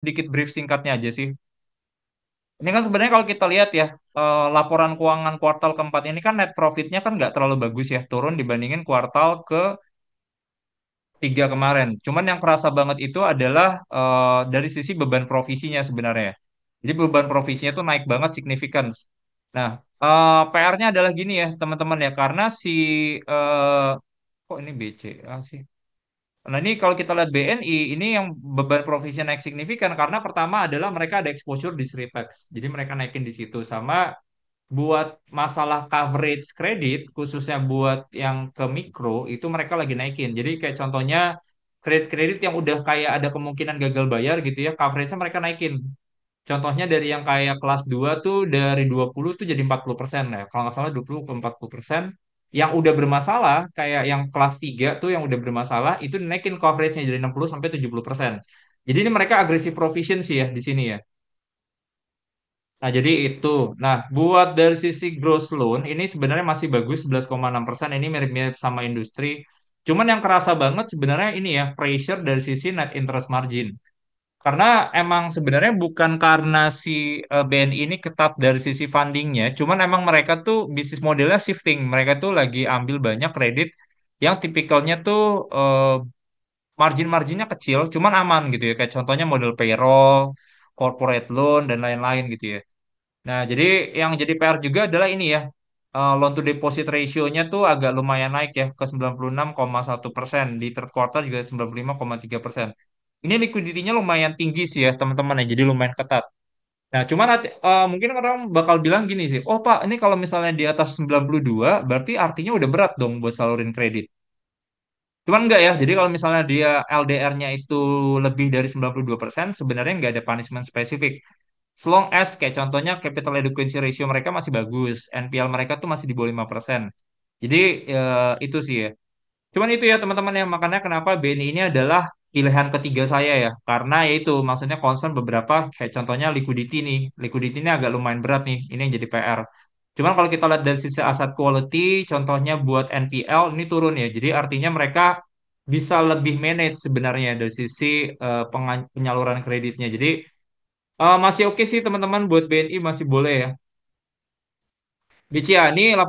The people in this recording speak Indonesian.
sedikit brief singkatnya aja sih. Ini kan sebenarnya kalau kita lihat ya, laporan keuangan kuartal keempat ini kan net profitnya kan nggak terlalu bagus ya, turun dibandingin kuartal ke 3 kemarin. Cuman yang kerasa banget itu adalah dari sisi beban provisinya sebenarnya. Jadi beban provisinya tuh naik banget signifikan. Nah, PR-nya adalah gini ya teman-teman ya, karena si eh, kok ini BCA sih? Nah, ini kalau kita lihat BNI, ini yang beban provisi naik signifikan karena pertama adalah mereka ada exposure di Sritex. Jadi mereka naikin di situ. Sama buat masalah coverage kredit, khususnya buat yang ke mikro, itu mereka lagi naikin. Jadi kayak contohnya kredit-kredit yang udah kayak ada kemungkinan gagal bayar gitu ya, coverage-nya mereka naikin. Contohnya dari yang kayak kelas 2 tuh dari 20 tuh jadi 40% ya. Kalau nggak salah 20 ke 40%. Yang udah bermasalah, kayak yang kelas 3 tuh yang udah bermasalah, itu naikin coverage-nya jadi 60 sampai 70%. Jadi ini mereka agresif provision sih ya di sini ya. Nah, jadi itu. Nah, buat dari sisi gross loan, ini sebenarnya masih bagus 11,6%. Ini mirip-mirip sama industri. Cuman yang kerasa banget sebenarnya ini ya, pressure dari sisi net interest margin. Karena emang sebenarnya bukan karena si BNI ini ketat dari sisi fundingnya, cuman emang mereka tuh bisnis modelnya shifting. Mereka tuh lagi ambil banyak kredit yang tipikalnya tuh margin-marginnya kecil, cuman aman gitu ya. Kayak contohnya model payroll, corporate loan, dan lain-lain gitu ya. Nah, jadi yang jadi PR juga adalah ini ya, loan to deposit ratio-nya tuh agak lumayan naik ya ke 96,1%. Di third quarter juga 95,3%. Ini liquidity-nya lumayan tinggi sih ya teman-teman ya, jadi lumayan ketat. Nah, cuman mungkin orang bakal bilang gini sih, oh Pak, ini kalau misalnya di atas 92, berarti artinya udah berat dong buat salurin kredit. Cuman enggak ya, jadi kalau misalnya dia LDR-nya itu lebih dari 92%, sebenarnya nggak ada punishment spesifik. As long as kayak contohnya capital adequacy ratio mereka masih bagus, NPL mereka tuh masih di bawah 5%. Jadi itu sih ya. Cuman itu ya teman-teman ya, makanya kenapa BNI ini adalah pilihan ketiga saya ya. Karena ya itu maksudnya concern beberapa kayak contohnya liquidity nih. Liquidity ini agak lumayan berat nih, ini yang jadi PR. Cuman kalau kita lihat dari sisi aset quality, contohnya buat NPL ini turun ya. Jadi artinya mereka bisa lebih manage sebenarnya dari sisi penyaluran kreditnya. Jadi masih oke sih teman-teman buat BNI masih boleh ya. BCA ini lapor